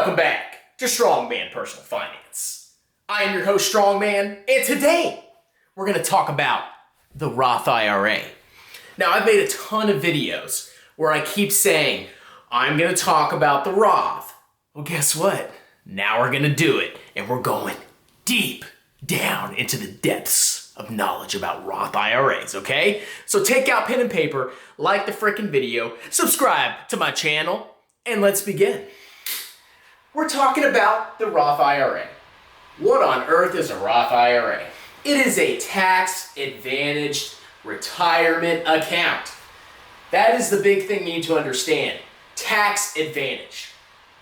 Welcome back to Strongman Personal Finance. I am your host, Strongman, and today we're going to talk about the Roth IRA. Now, I've made a ton of videos where I keep saying, I'm going to talk about the Roth. Well, guess what? Now we're going to do it, and we're going deep down into the depths of knowledge about Roth IRAs, okay? So take out pen and paper, like the frickin' video, subscribe to my channel, and let's begin. We're talking about the Roth IRA. What on earth is a Roth IRA? It is a tax-advantaged retirement account. That is the big thing you need to understand. Tax advantage.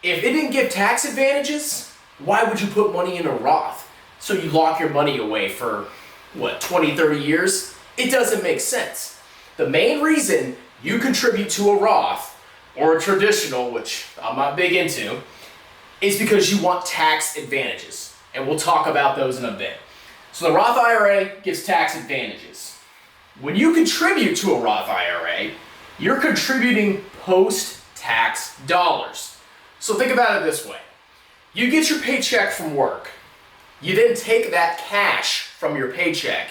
If it didn't give tax advantages, why would you put money in a Roth? So you lock your money away for, 20, 30 years? It doesn't make sense. The main reason you contribute to a Roth, or a traditional, which I'm not big into, is because you want tax advantages. And we'll talk about those in a bit. So the Roth IRA gives tax advantages. When you contribute to a Roth IRA, you're contributing post-tax dollars. So think about it this way. You get your paycheck from work. You then take that cash from your paycheck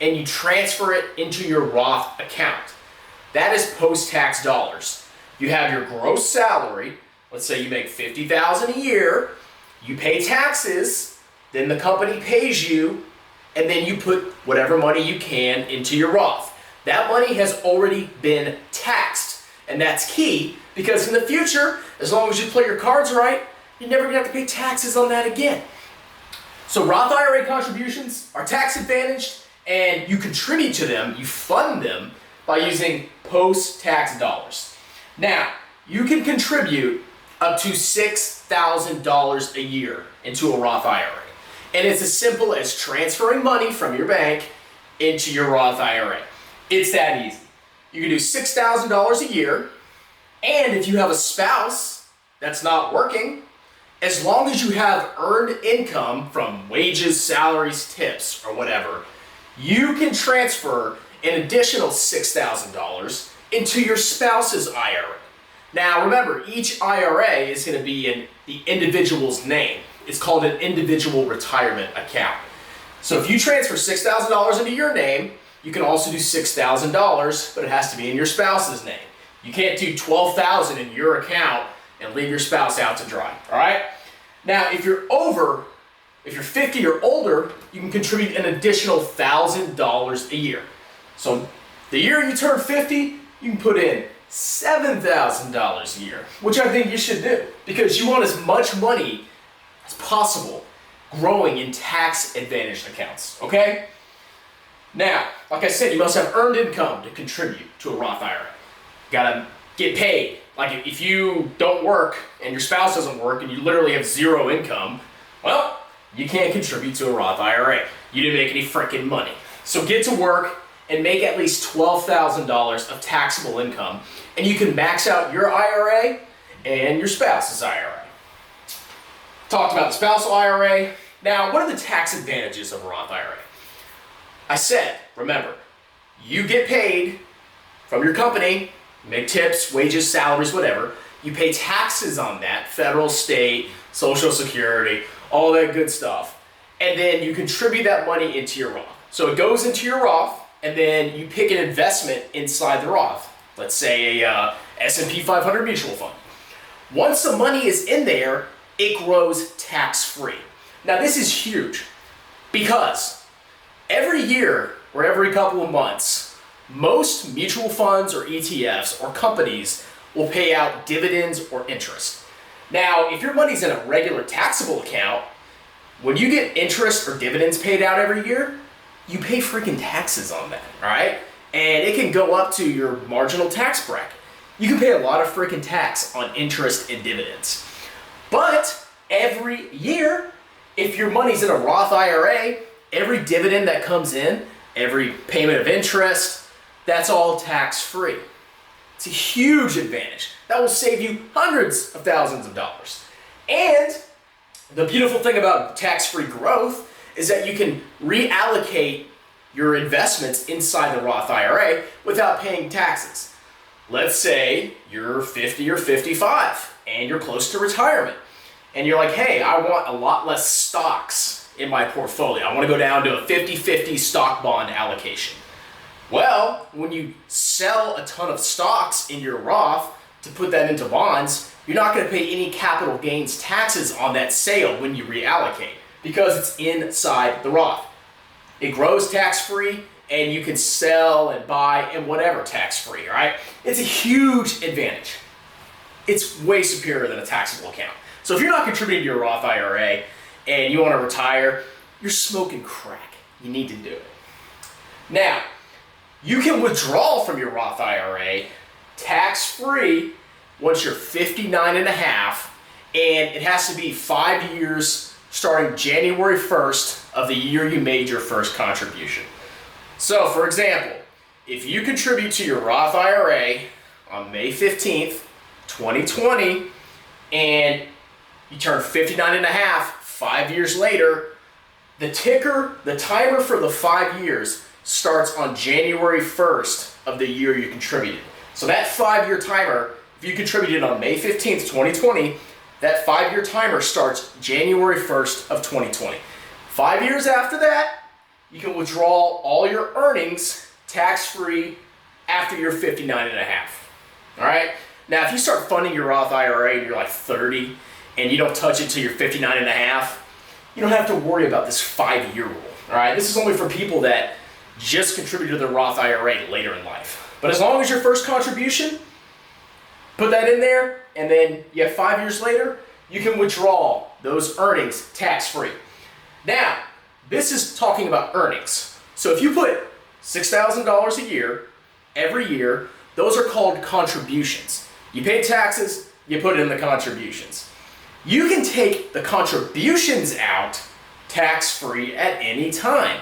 and you transfer it into your Roth account. That is post-tax dollars. You have your gross salary. Let's say you make $50,000 a year. You pay taxes. Then the company pays you. And then you put whatever money you can into your Roth. That money has already been taxed. And that's key because in the future, as long as you play your cards right, you're never gonna have to pay taxes on that again. So Roth IRA contributions are tax advantaged and you contribute to them, you fund them by using post-tax dollars. Now, you can contribute up to $6,000 a year into a Roth IRA. And it's as simple as transferring money from your bank into your Roth IRA. It's that easy. You can do $6,000 a year, and if you have a spouse that's not working, as long as you have earned income from wages, salaries, tips, or whatever, you can transfer an additional $6,000 into your spouse's IRA. Now remember, each IRA is going to be in the individual's name. It's called an individual retirement account. So if you transfer $6,000 into your name, you can also do $6,000, but it has to be in your spouse's name. You can't do $12,000 in your account and leave your spouse out to dry, all right? Now, if you're 50 or older, you can contribute an additional $1,000 a year. So the year you turn 50, you can put in $7,000 a year, which I think you should do because you want as much money as possible growing in tax advantaged accounts, okay? Now, like I said, you must have earned income to contribute to a Roth IRA. You gotta get paid. Like if you don't work and your spouse doesn't work and you literally have zero income, well, you can't contribute to a Roth IRA. You didn't make any freaking money. So get to work and make at least $12,000 of taxable income, and you can max out your IRA and your spouse's IRA. Talked about the spousal IRA. Now, what are the tax advantages of a Roth IRA? I said, remember, you get paid from your company, make tips, wages, salaries, whatever. You pay taxes on that, federal, state, Social Security, all that good stuff. And then you contribute that money into your Roth. So it goes into your Roth, and then you pick an investment inside the Roth. Let's say a S&P 500 mutual fund. Once the money is in there, it grows tax-free. Now this is huge because every year or every couple of months, most mutual funds or ETFs or companies will pay out dividends or interest. Now, if your money's in a regular taxable account, when you get interest or dividends paid out every year, you pay freaking taxes on that, all right? And it can go up to your marginal tax bracket. You can pay a lot of freaking tax on interest and dividends. But every year, if your money's in a Roth IRA, every dividend that comes in, every payment of interest, that's all tax-free. It's a huge advantage. That will save you hundreds of thousands of dollars. And the beautiful thing about tax-free growth is that you can reallocate your investments inside the Roth IRA without paying taxes. Let's say you're 50 or 55 and you're close to retirement. and you're like, hey, I want a lot less stocks in my portfolio. I want to go down to a 50-50 stock bond allocation. Well, when you sell a ton of stocks in your Roth to put that into bonds, you're not going to pay any capital gains taxes on that sale when you reallocate because it's inside the Roth. It grows tax-free, and you can sell and buy and whatever tax-free, all right? It's a huge advantage. It's way superior than a taxable account. So if you're not contributing to your Roth IRA and you want to retire, you're smoking crack. You need to do it. Now, you can withdraw from your Roth IRA tax-free once you're 59 and a half, and it has to be 5 years starting January 1st of the year you made your first contribution. So, for example, if you contribute to your Roth IRA on May 15th, 2020, and you turn 59 and a half 5 years later, the timer for the 5 years starts on January 1st of the year you contributed. So that 5-year timer, if you contributed on May 15th, 2020, that 5-year timer starts January 1st of 2020. 5 years after that, you can withdraw all your earnings tax-free after you're 59 and a half. All right? Now, if you start funding your Roth IRA and you're like 30 and you don't touch it till you're 59 and a half, you don't have to worry about this 5-year rule. All right? This is only for people that just contribute to their Roth IRA later in life. But as long as your first contribution, put that in there, and then you have 5 years later, you can withdraw those earnings tax-free. Now, this is talking about earnings. So if you put $6,000 a year, every year, those are called contributions. You pay taxes, you put it in the contributions. You can take the contributions out tax-free at any time.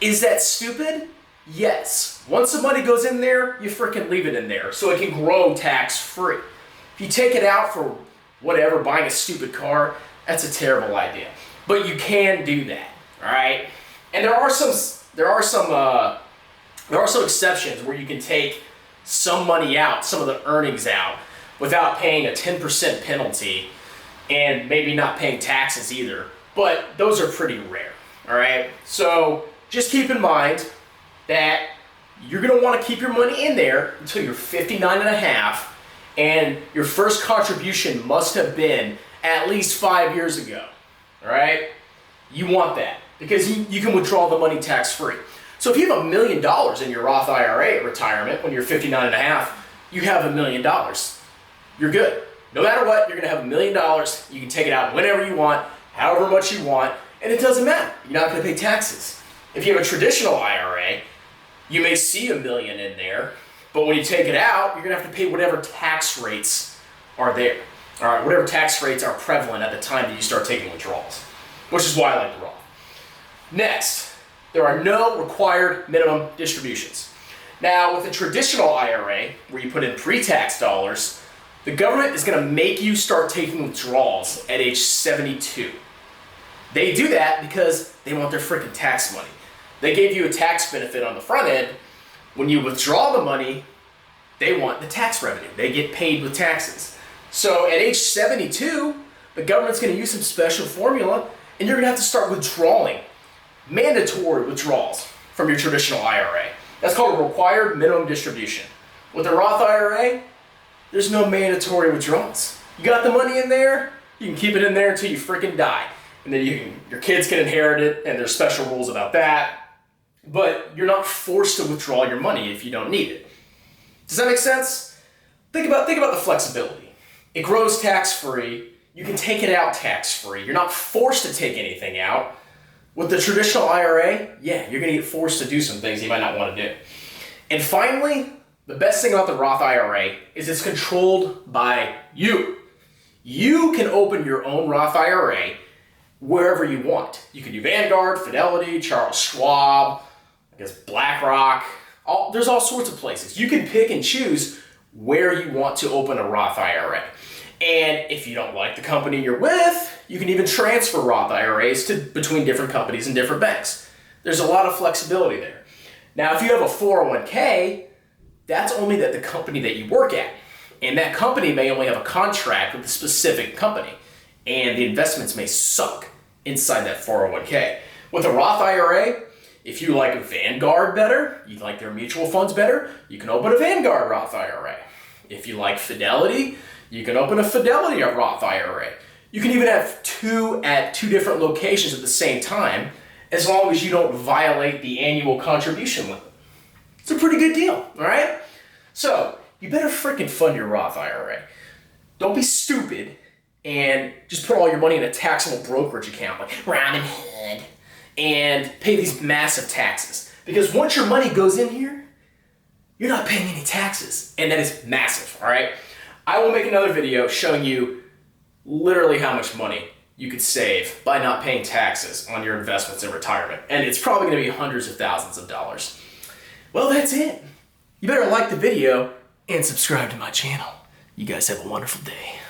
Is that stupid? Yes. Once the money goes in there, you freaking leave it in there so it can grow tax-free. If you take it out for whatever, buying a stupid car, that's a terrible idea. But you can do that, all right? And there are some exceptions where you can take some money out, some of the earnings out, without paying a 10% penalty and maybe not paying taxes either. But those are pretty rare, all right? So just keep in mind that you're gonna wanna keep your money in there until you're 59 and a half, and your first contribution must have been at least 5 years ago, all right? You want that, because you can withdraw the money tax-free. So if you have $1 million in your Roth IRA at retirement when you're 59 and a half, you have $1 million. You're good. No matter what, you're gonna have $1 million. You can take it out whenever you want, however much you want, and it doesn't matter. You're not gonna pay taxes. If you have a traditional IRA, you may see $1 million in there, but when you take it out, you're gonna have to pay whatever tax rates are there. All right, whatever tax rates are prevalent at the time that you start taking withdrawals, which is why I like the Roth. Next, there are no required minimum distributions. Now, with a traditional IRA, where you put in pre-tax dollars, the government is gonna make you start taking withdrawals at age 72. They do that because they want their freaking tax money. They gave you a tax benefit on the front end. When you withdraw the money, they want the tax revenue. They get paid with taxes. So at age 72, the government's gonna use some special formula, and you're gonna have to start withdrawing, mandatory withdrawals from your traditional IRA. That's called a required minimum distribution. With the Roth IRA, there's no mandatory withdrawals. You got the money in there, you can keep it in there until you freaking die. And then your kids can inherit it, and there's special rules about that. But you're not forced to withdraw your money if you don't need it. Does that make sense? Think about the flexibility. It grows tax-free. You can take it out tax-free. You're not forced to take anything out. With the traditional IRA, yeah, you're gonna get forced to do some things you might not wanna do. And finally, the best thing about the Roth IRA is it's controlled by you. You can open your own Roth IRA wherever you want. You can do Vanguard, Fidelity, Charles Schwab, I guess BlackRock. There's all sorts of places. You can pick and choose where you want to open a Roth IRA. And if you don't like the company you're with, you can even transfer Roth IRAs between different companies and different banks. There's a lot of flexibility there. Now, if you have a 401k, that's only the company that you work at. And that company may only have a contract with a specific company. and the investments may suck inside that 401k. With a Roth IRA, if you like Vanguard better, you like their mutual funds better, you can open a Vanguard Roth IRA. If you like Fidelity, you can open a Fidelity Roth IRA. You can even have two at two different locations at the same time, as long as you don't violate the annual contribution limit. It's a pretty good deal, all right? So you better freaking fund your Roth IRA. Don't be stupid and just put all your money in a taxable brokerage account like Robinhood and pay these massive taxes. Because once your money goes in here, you're not paying any taxes, and that is massive, all right? I will make another video showing you literally how much money you could save by not paying taxes on your investments in retirement. And it's probably gonna be hundreds of thousands of dollars. Well, that's it. You better like the video and subscribe to my channel. You guys have a wonderful day.